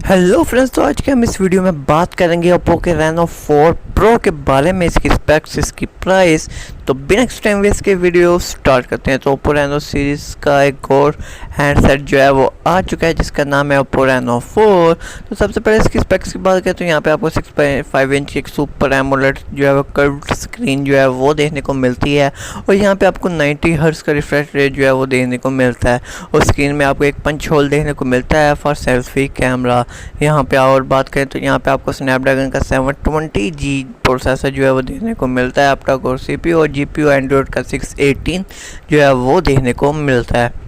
Hello friends, तो आज के हम इस वीडियो में बात करेंगे ओप्पो के रेनो 4 प्रो के बारे में, इसकी स्पेक्स, इसकी प्राइस। तो बिना टाइम वेस्ट के वीडियो स्टार्ट करते हैं। तो ओप्पो रेनो सीरीज़ का एक और हैंडसेट जो है वो आ चुका है जिसका नाम है ओप्पो रेनो 4। तो सबसे पहले इसकी स्पेक्स की बात करें तो यहाँ पे आपको 6.5 इंच एक सुपर एमोलेड जो है वो कर्व्ड स्क्रीन जो है वो देखने को मिलती है, और यहाँ पे आपको 90 हर्ट्ज का रिफ्रेश रेट जो है वो देखने को मिलता है, और स्क्रीन में आपको एक पंच होल देखने को मिलता है फॉर सेल्फी कैमरा। यहाँ पे और बात करें तो यहाँ पे आपको स्नैपड्रैगन का 720G प्रोसेसर जो है वो देखने को मिलता है, आपका कोर CPU और GPU एंड्रॉयड का 618 जो है वो देखने को मिलता है।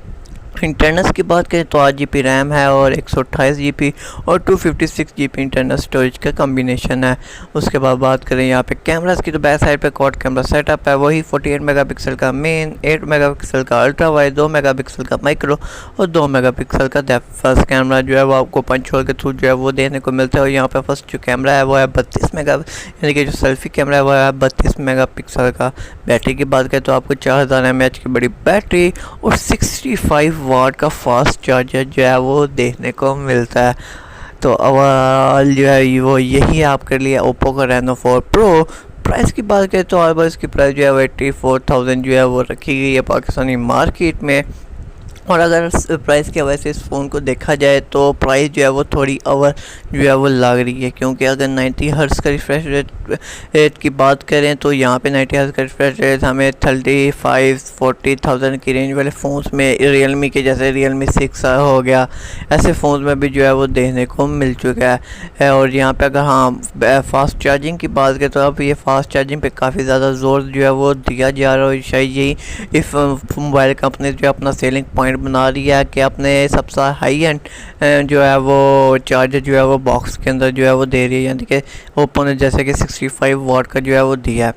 इंटरनल्स की बात करें तो 8 GB रैम है और 128 GB और 256 GB इंटरनल स्टोरेज का कम्बिनेशन है। उसके बाद बात करें यहाँ पे कैमरास की तो बैक साइड पे क्वाड कैमरा सेटअप है, वही 48 मेगापिक्सल का मेन, 8 मेगापिक्सल का अल्ट्रा वाइड, 2 मेगापिक्सल का माइक्रो और 2 मेगापिक्सल का डेप्थ फर्स्ट कैमरा जो है वो आपको पंच होल के थ्रू जो है वो देखने को मिलता है। और यहाँ पे फर्स्ट जो कैमरा है वो है 32 मेगा, यानी कि जो सेल्फी कैमरा है वो है 32 मेगापिक्सल का। बैटरी की बात करें तो आपको 4000 mAh की बड़ी बैटरी और 65 वाट का फास्ट चार्जर जो है वो देखने को मिलता है। तो ओवरऑल जो है वो यही है आपके लिए ओप्पो का रेनो 4 प्रो। प्राइस की बात करें तो ऑलमोस्ट इसकी प्राइस जो है वो 84,000 जो है वो रखी गई है पाकिस्तानी मार्केट में। और अगर प्राइस के वजह से इस फ़ोन को देखा जाए तो प्राइस जो है वो थोड़ी ओवर जो है वो लग रही है, क्योंकि अगर 90 हर्ट्ज़ का रिफ्रेश रेट की बात करें तो यहाँ पे 90 हर्ट्ज़ का रिफ्रेश रेट हमें 35-40,000 की रेंज वाले फ़ोन्स में, रियलमी के जैसे रियलमी 6 हो गया, ऐसे फ़ोन्स में भी जो है वो देखने को मिल चुका है। और यहाँ पे अगर हाँ फास्ट चार्जिंग की बात करें तो अब ये फास्ट चार्जिंग पे काफ़ी ज़्यादा जोर जो है वो दिया जा रहा है। शायद यही इस मोबाइल कंपनी जो अपना सेलिंग पॉइंट बना रही है कि अपने सबसे हाई एंड जो है वो चार्जर जो है वो बॉक्स के अंदर जो है वो दे रही है, यानी कि ओप्पो ने जैसे कि 65 वाट का जो है वो दिया है।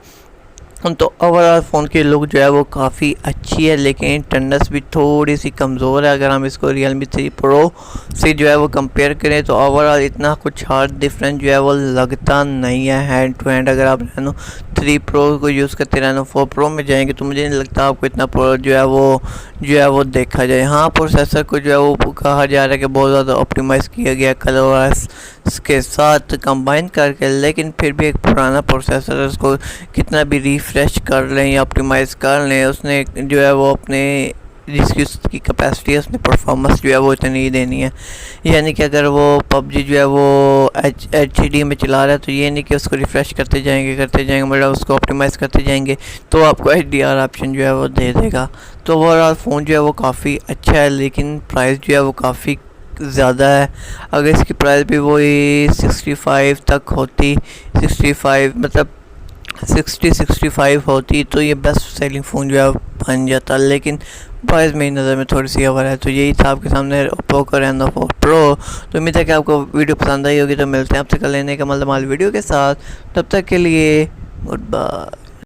तो ओवरऑल फ़ोन की लुक जो है वो काफ़ी अच्छी है, लेकिन इंटरनल्स भी थोड़ी सी कमज़ोर है। अगर हम इसको रियलमी 3 प्रो से जो है वो कंपेयर करें तो ओवरऑल इतना कुछ हार्ड डिफरेंस जो है वो लगता नहीं है हैंड टू हैंड। अगर आप रेनो 3 प्रो को यूज़ करते रेनो 4 प्रो में जाएंगे तो मुझे नहीं लगता आपको इतना प्रो जो है वो देखा जाए। हाँ, प्रोसेसर को जो है वो कहा जा रहा है कि बहुत ज़्यादा ऑप्टिमाइज़ किया गया कलर के साथ कंबाइन करके, लेकिन फिर भी एक पुराना प्रोसेसर है, उसको कितना भी रिफ्रेश कर लें या ऑप्टिमाइज़ कर लें, उसने जो है वो अपने जिसकी उसकी कैपेसिटी है, उसने परफॉर्मेंस जो है वो इतनी नहीं देनी है। यानी कि अगर वो पबजी जो है वो HD में चला रहा है तो ये नहीं कि उसको रिफ़्रेश करते जाएंगे मतलब उसको ऑप्टिमाइज़ करते जाएंगे तो आपको HDR ऑप्शन जो है वो दे देगा। तो ओवरऑल फ़ोन जो है वो काफ़ी अच्छा है, लेकिन प्राइस जो है वो काफ़ी ज़्यादा है। अगर इसकी प्राइस भी वही 65 तक होती, 65 मतलब 60-65 होती तो ये बेस्ट सेलिंग फ़ोन जो है बन जाता, लेकिन प्राइस मेरी नज़र में थोड़ी सी ओवर है। तो यही था आपके सामने ओप्पो का रेनो 4 प्रो। तो उम्मीद है कि आपको वीडियो पसंद आई होगी। तो मिलते हैं आपसे कल लेने का माल वीडियो के साथ, तब तक के लिए गुड बाय।